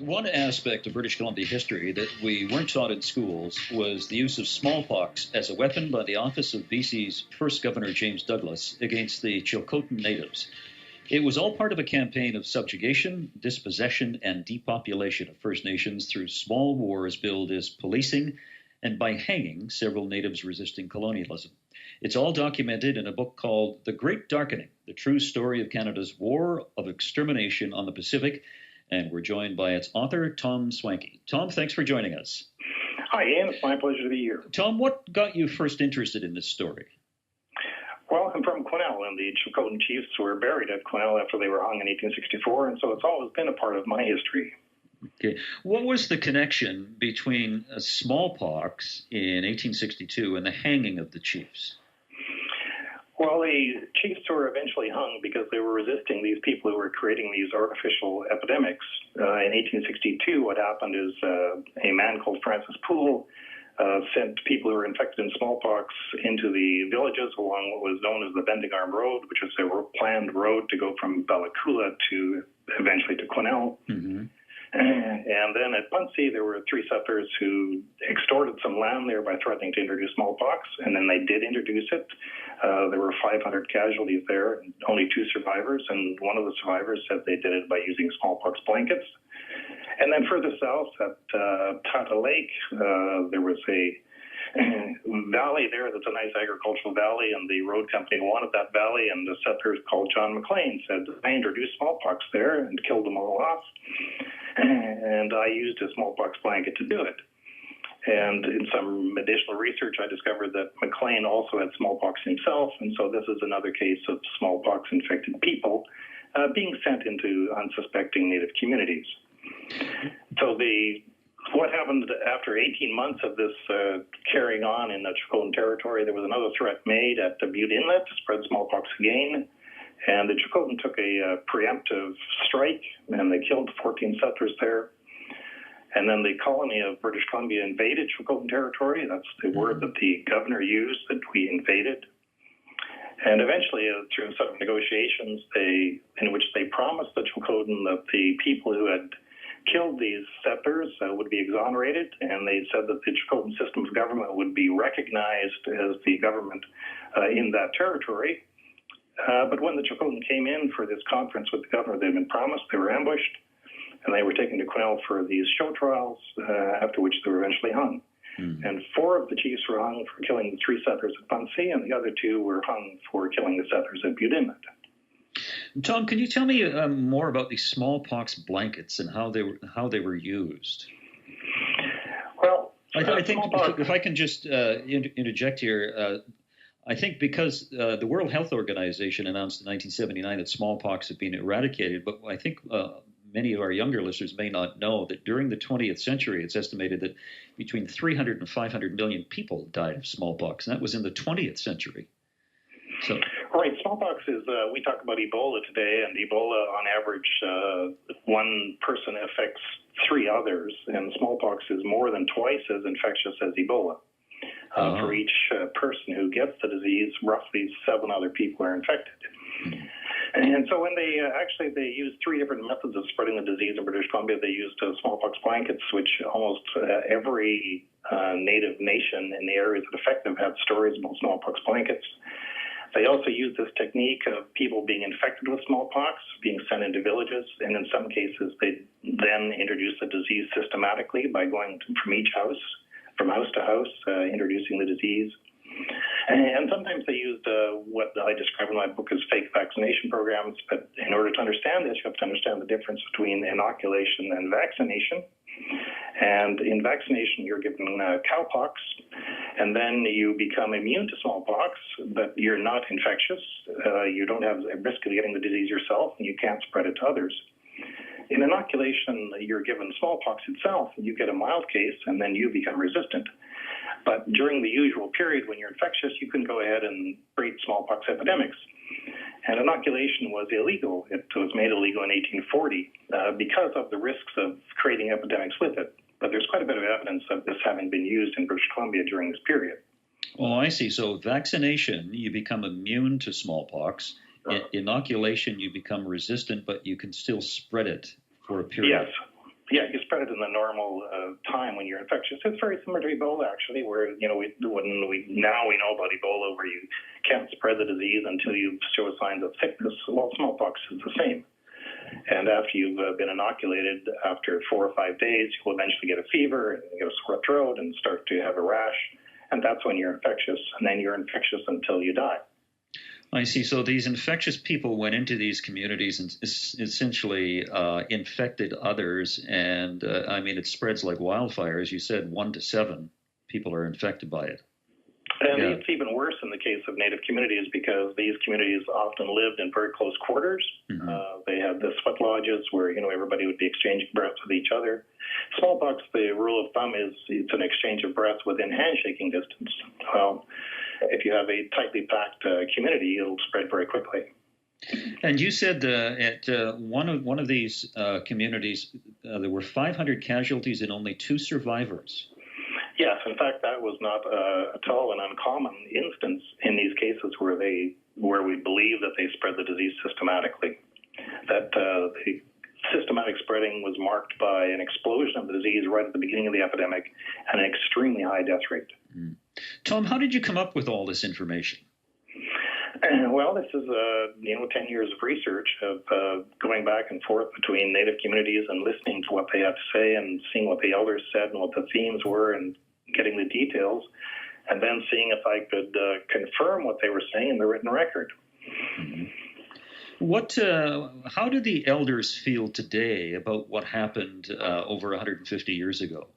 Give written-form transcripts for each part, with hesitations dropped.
One aspect of British Columbia history that we weren't taught in schools was the use of smallpox as a weapon by the office of BC's first governor, James Douglas, against the Chilcotin natives. It was all part of a campaign of subjugation, dispossession, and depopulation of First Nations through small wars billed as policing and by hanging several natives resisting colonialism. It's all documented in a book called The Great Darkening, The True Story of Canada's War of Extermination on the Pacific, and we're joined by its author, Tom Swanky. Tom, thanks for joining us. Hi, Ian. It's my pleasure to be here. Tom, what got you first interested in this story? Well, I'm from Quesnel, and the Chilcotin chiefs were buried at Quesnel after they were hung in 1864, and so it's always been a part of my history. Okay. What was the connection between smallpox in 1862 and the hanging of the chiefs? Well, the chiefs were eventually hung because they were resisting these people who were creating these artificial epidemics. In 1862, what happened is a man called Francis Poole sent people who were infected in smallpox into the villages along what was known as the Bending Arm Road, which was a planned road to go from Bella Coola to eventually to Quesnel. Mm-hmm. And then at Bundsea, there were three settlers who extorted some land there by threatening to introduce smallpox, and then they did introduce it. There were 500 casualties there, only 2 survivors, and one of the survivors said they did it by using smallpox blankets. And then further south at Tata Lake, there was a valley there that's a nice agricultural valley, and the road company wanted that valley, and the settlers called John McLean said, I introduced smallpox there and killed them all off, and I used a smallpox blanket to do it. And in some additional research, I discovered that McLean also had smallpox himself, and so this is another case of smallpox-infected people being sent into unsuspecting Native communities. So what happened after 18 months of this carrying on in the Chilcotin territory, there was another threat made at the Butte Inlet to spread smallpox again, and the Chilcotin took a preemptive strike, and they killed 14 settlers there. And then the colony of British Columbia invaded Chilcotin territory. That's the word that the governor used, that we invaded. And eventually, through a set of negotiations in which they promised the Chilcotin that the people who had killed these settlers would be exonerated, and they said that the Chilcotin system of government would be recognized as the government in that territory. But when the Chilcotin came in for this conference with the governor they'd been promised, they were ambushed, and they were taken to Quesnel for these show trials, after which they were eventually hung. Mm. And 4 of the chiefs were hung for killing the 3 settlers at Bundsea, and the other 2 were hung for killing the settlers at Butte Inlet. Tom, can you tell me more about these smallpox blankets and how they were used? Well, I think if I can just interject here, I think because the World Health Organization announced in 1979 that smallpox had been eradicated, but I think many of our younger listeners may not know that during the 20th century, it's estimated that between 300 and 500 million people died of smallpox, and that was in the 20th century. So. Right, smallpox is, we talk about Ebola today, and Ebola, on average, one person affects 3 others, and smallpox is more than twice as infectious as Ebola. For each person who gets the disease, roughly 7 other people are infected. Mm-hmm. And so when they used 3 different methods of spreading the disease in British Columbia. They used smallpox blankets, which almost every Native nation in the areas that affected them had stories about smallpox blankets. They also used this technique of people being infected with smallpox, being sent into villages, and in some cases they then introduced the disease systematically by going from house to house, introducing the disease. And sometimes they used what I describe in my book as fake vaccination programs, but in order to understand this, you have to understand the difference between inoculation and vaccination. And in vaccination, you're given cowpox, and then you become immune to smallpox, but you're not infectious. You don't have a risk of getting the disease yourself, and you can't spread it to others. In inoculation, you're given smallpox itself, and you get a mild case, and then you become resistant. But during the usual period when you're infectious, you can go ahead and create smallpox epidemics. And inoculation was illegal. It was made illegal in 1840 because of the risks of creating epidemics with it. But there's quite a bit of evidence of this having been used in British Columbia during this period. Oh, I see. So vaccination, you become immune to smallpox. Inoculation, you become resistant, but you can still spread it for a period. Yes. Yeah, you spread it in the normal time when you're infectious. It's very similar to Ebola, actually, where now we know about Ebola, where you can't spread the disease until you show signs of sickness. Well, smallpox is the same. And after you've been inoculated, after 4 or 5 days, you'll eventually get a fever and get a sore throat and start to have a rash. And that's when you're infectious. And then you're infectious until you die. I see. So these infectious people went into these communities and essentially infected others. And it spreads like wildfire. As you said, 1 to 7 people are infected by it. And it's even worse in the case of Native communities because these communities often lived in very close quarters. Mm-hmm. They had the sweat lodges where, everybody would be exchanging breaths with each other. Smallpox, the rule of thumb is it's an exchange of breaths within handshaking distance. Well, if you have a tightly packed community, it'll spread very quickly. And you said at one of these communities, there were 500 casualties and only 2 survivors. Yes, in fact, that was not at all an uncommon instance in these cases where we believe that they spread the disease systematically. That the systematic spreading was marked by an explosion of the disease right at the beginning of the epidemic and an extremely high death rate. Mm. Tom, how did you come up with all this information? Well, this is 10 years of research of going back and forth between Native communities and listening to what they had to say and seeing what the elders said and what the themes were and getting the details, and then seeing if I could confirm what they were saying in the written record. Mm-hmm. How do the elders feel today about what happened over 150 years ago?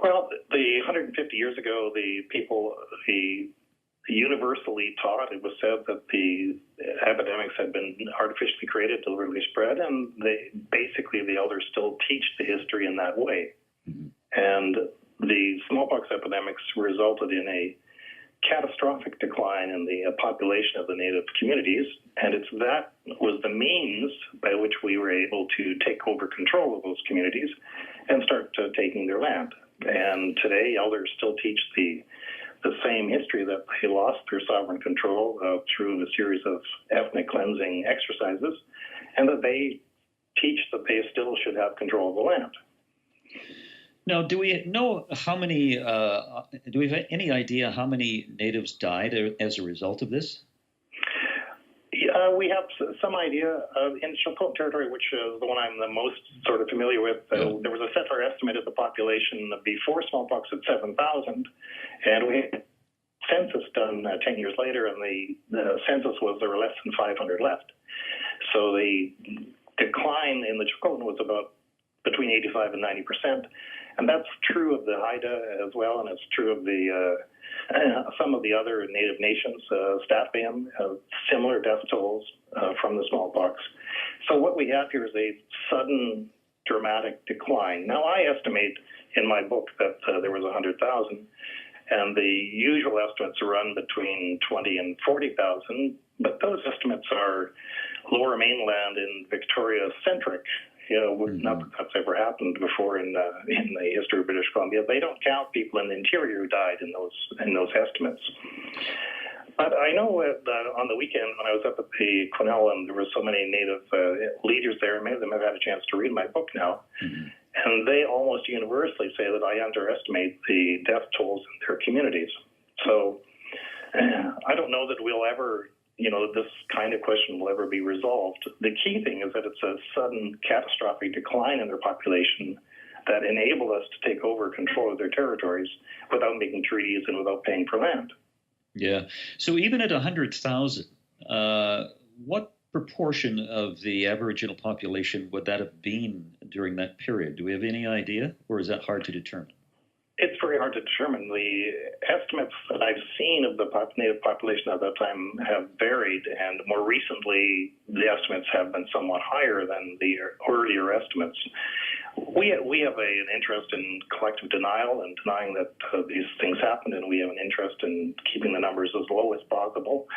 Well, the 150 years ago, the people, universally taught, it was said that the epidemics had been artificially created, deliberately spread, and the elders still teach the history in that way. Mm-hmm. And the smallpox epidemics resulted in a catastrophic decline in the population of the Native communities, and that was the means by which we were able to take over control of those communities and start taking their land. And today, elders still teach the same history, that they lost their sovereign control through a series of ethnic cleansing exercises, and that they teach that they still should have control of the land. Now, do we know how many? Do we have any idea how many natives died as a result of this? We have some idea. In Chilcotin territory, which is the one I'm the most sort of familiar with, there was a settler estimate of the population before smallpox at 7,000, and we had a census done 10 years later, and the census was there were less than 500 left. So the decline in the Chilcotin was about between 85 and 90%, and that's true of the Haida as well, and it's true of the some of the other Native nations, Statvium, similar death tolls from the smallpox. So what we have here is a sudden, dramatic decline. Now, I estimate in my book that there was 100,000, and the usual estimates run between 20 and 40,000, but those estimates are lower mainland and Victoria-centric. Not that that's ever happened before in the history of British Columbia. They don't count people in the interior who died in those estimates. But I know that on the weekend when I was up at the Quesnel, and there were so many Native leaders there, many of them have had a chance to read my book now, and they almost universally say that I underestimate the death tolls in their communities. So I don't know that we'll ever this kind of question will ever be resolved. The key thing is that it's a sudden catastrophic decline in their population that enabled us to take over control of their territories without making treaties and without paying for land. Yeah. So even at 100,000, what proportion of the Aboriginal population would that have been during that period? Do we have any idea, or is that hard to determine? It's very hard to determine. The estimates that I've seen of the Native population at that time have varied, and more recently, the estimates have been somewhat higher than the earlier estimates. We have an interest in collective denial and denying that these things happened, and we have an interest in keeping the numbers as low as possible.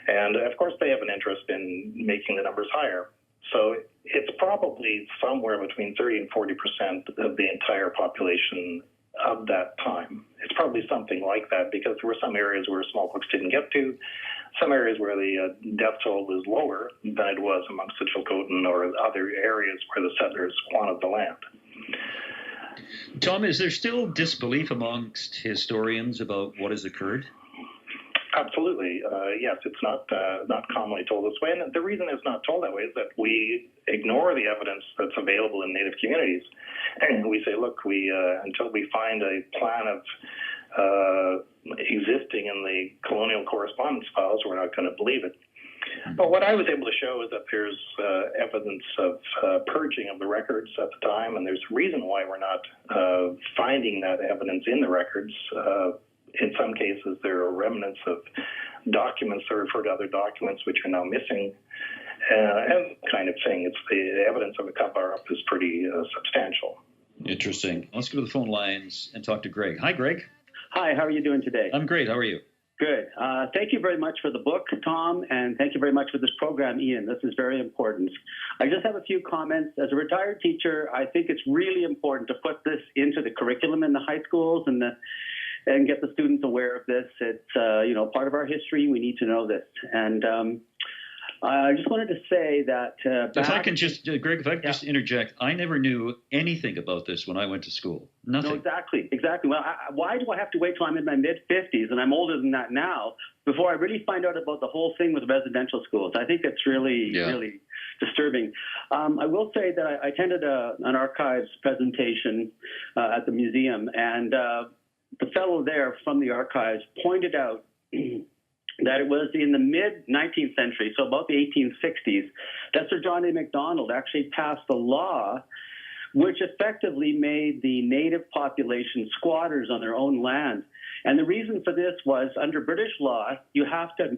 And, of course, they have an interest in making the numbers higher. So it's probably somewhere between 30 and 40% of the entire population of that time. It's probably something like that, because there were some areas where smallpox didn't get to, some areas where the death toll was lower than it was amongst the Chilcotin or other areas where the settlers wanted the land. Tom, is there still disbelief amongst historians about what has occurred? Absolutely. Yes, it's not commonly told this way. And the reason it's not told that way is that we ignore the evidence that's available in Native communities. And we say, look, until we find a plan of existing in the colonial correspondence files, we're not going to believe it. But what I was able to show is that there's evidence of purging of the records at the time, and there's a reason why we're not finding that evidence in the records. In some cases, there are remnants of documents that refer to other documents which are now missing, and kind of thing. It's the evidence of a cover-up is pretty substantial. Interesting. Let's go to the phone lines and talk to Greg. Hi, Greg. Hi, how are you doing today? I'm great. How are you? Good. Thank you very much for the book, Tom, and thank you very much for this program, Ian. This is very important. I just have a few comments. As a retired teacher, I think it's really important to put this into the curriculum in the high schools and get the students aware of this. It's part of our history. We need to know this. And I just wanted to say that if I can just, Greg, if I can just interject, I never knew anything about this when I went to school. Nothing. No, exactly. Well, why do I have to wait till I'm in my mid-50s, and I'm older than that now, before I really find out about the whole thing with residential schools? I think it's really disturbing. I will say that I attended an archives presentation at the museum, and the fellow there from the archives pointed out that it was in the mid-19th century, so about the 1860s, that Sir John A. Macdonald actually passed a law which effectively made the native population squatters on their own land. And the reason for this was, under British law, you have to,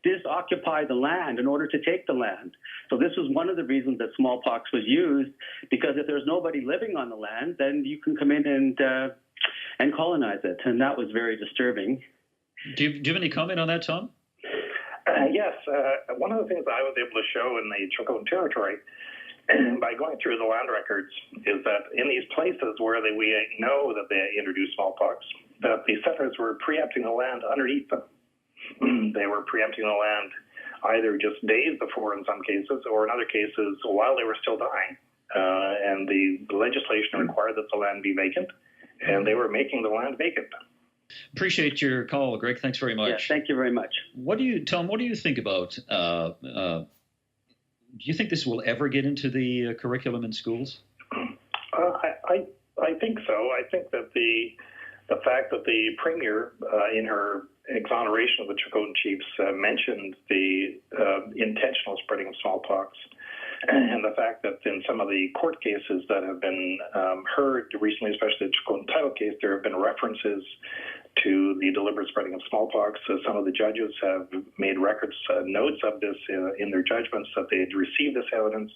disoccupy the land in order to take the land. So this was one of the reasons that smallpox was used, because if there's nobody living on the land, then you can come in and colonize it. And that was very disturbing. Do you have any comment on that, Tom? Yes. One of the things I was able to show in the Chilcotin territory by going through the land records is that in these places where we know that they introduced smallpox, that the settlers were preempting the land underneath them. They were preempting the land either just days before in some cases, or in other cases while they were still dying. And the legislation required that the land be vacant, and they were making the land vacant. Appreciate your call, Greg. Thanks very much. Yes, thank you very much. Tom, what do you think about, do you think this will ever get into the curriculum in schools? I think so. I think that the fact that the Premier, in her exoneration of the Chilcotin chiefs, mentioned the intentional spreading of smallpox, and the fact that in some of the court cases that have been heard recently, especially the Chilcotin title case, there have been references to the deliberate spreading of smallpox. Some of the judges have made notes of this in their judgments, that they had received this evidence.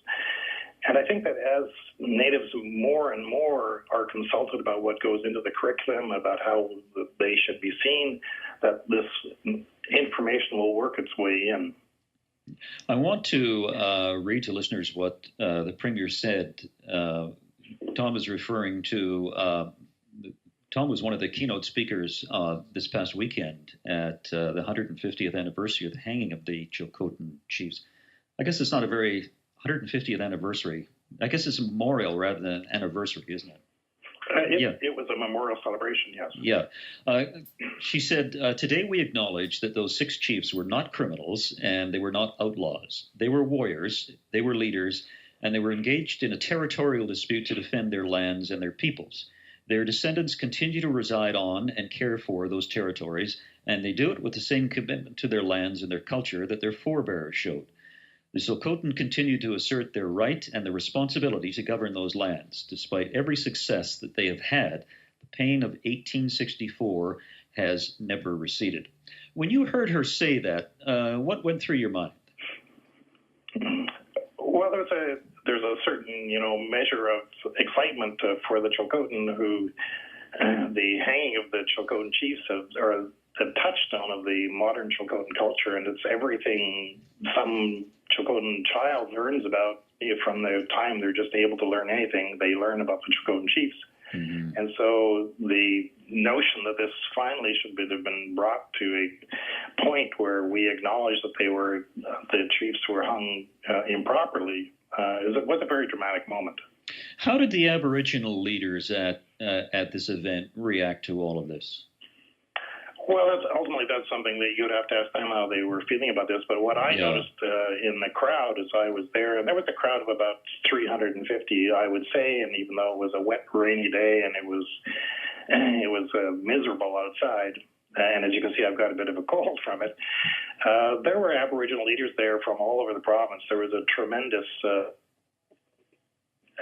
And I think that as Natives more and more are consulted about what goes into the curriculum, about how they should be seen, that this information will work its way in. I want to read to listeners what the Premier said. Tom is referring to Tom was one of the keynote speakers this past weekend at the 150th anniversary of the hanging of the Chilcotin chiefs. I guess it's not a very 150th anniversary. I guess it's a memorial rather than an anniversary, isn't it? It was a memorial celebration, yes. Yeah. She said, today we acknowledge that those 6 chiefs were not criminals and they were not outlaws. They were warriors, they were leaders, and they were engaged in a territorial dispute to defend their lands and their peoples. Their descendants continue to reside on and care for those territories, and they do it with the same commitment to their lands and their culture that their forebears showed. The Chilcotin continue to assert their right and the responsibility to govern those lands. Despite every success that they have had, the pain of 1864 has never receded. When you heard her say that, what went through your mind? Well, there's a certain measure of excitement for the Chilcotin, who the hanging of the Chilcotin chiefs are the touchstone of the modern Chilcotin culture, and it's everything some Chilcotin child learns about from the time they're just able to learn anything. They learn about the Chilcotin chiefs. Mm-hmm. And so the notion that this finally should have been brought to a point where we acknowledge that the chiefs were hung improperly was a very dramatic moment. How did the Aboriginal leaders at this event react to all of this? Well, ultimately, that's something that you'd have to ask them how they were feeling about this. But what I noticed in the crowd as I was there, and there was a crowd of about 350, I would say, and even though it was a wet, rainy day and it was miserable outside, and as you can see, I've got a bit of a cold from it, there were Aboriginal leaders there from all over the province. There was a tremendous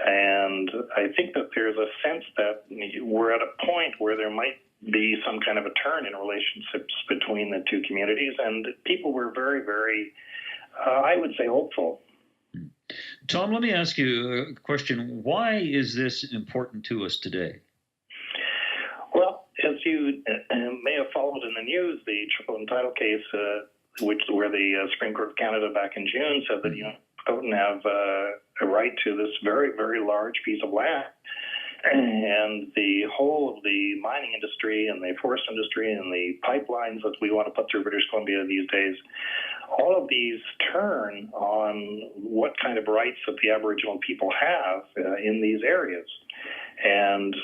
and I think that there's a sense that we're at a point where there might be some kind of a turn in relationships between the two communities, and people were very, very, I would say, hopeful. Tom, let me ask you a question. Why is this important to us today? Well, as you may have followed in the news, the Chilcotin title case, where the Supreme Court of Canada back in June said that Chilcotin have a right to this very, very large piece of land. And the whole of the mining industry and the forest industry and the pipelines that we want to put through British Columbia these days, all of these turn on what kind of rights that the Aboriginal people have in these areas. And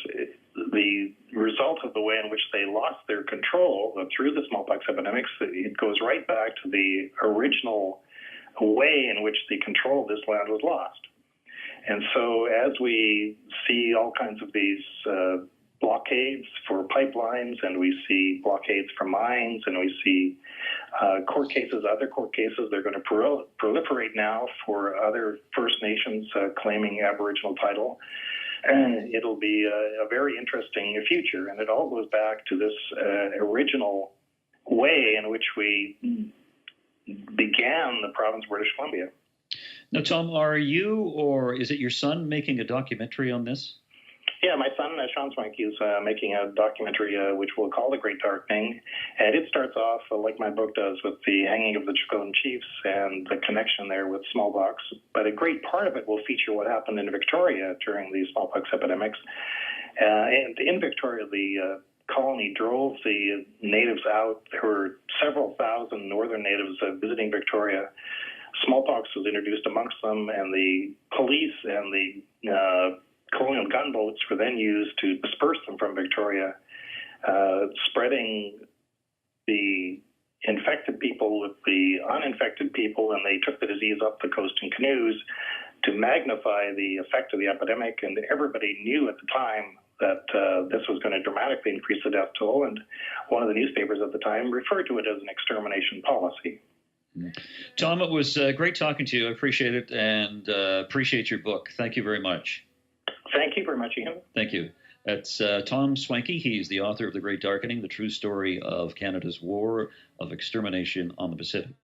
the result of the way in which they lost their control through the smallpox epidemics, it goes right back to the original way in which the control of this land was lost. And so as we see all kinds of these blockades for pipelines, and we see blockades for mines, and we see other court cases, they're going to proliferate now for other First Nations claiming Aboriginal title. And it'll be a very interesting future. And it all goes back to this original way in which we began the province of British Columbia. Now, Tom, are you or is it your son making a documentary on this? Yeah, my son, Tom Swanky, is making a documentary which we'll call The Great Darkening. And it starts off, like my book does, with the hanging of the Chilcotin chiefs and the connection there with smallpox. But a great part of it will feature what happened in Victoria during the smallpox epidemics. And in Victoria, the colony drove the natives out. There were several thousand northern natives visiting Victoria. Smallpox was introduced amongst them, and the police and the colonial gunboats were then used to disperse them from Victoria, spreading the infected people with the uninfected people, and they took the disease up the coast in canoes to magnify the effect of the epidemic. And everybody knew at the time that this was going to dramatically increase the death toll, and one of the newspapers at the time referred to it as an extermination policy. Tom, it was great talking to you. I appreciate it, and appreciate your book. Thank you very much. Thank you very much, Ian. Thank you. That's Tom Swanky. He's the author of The Great Darkening, the true story of Canada's war of extermination on the Pacific.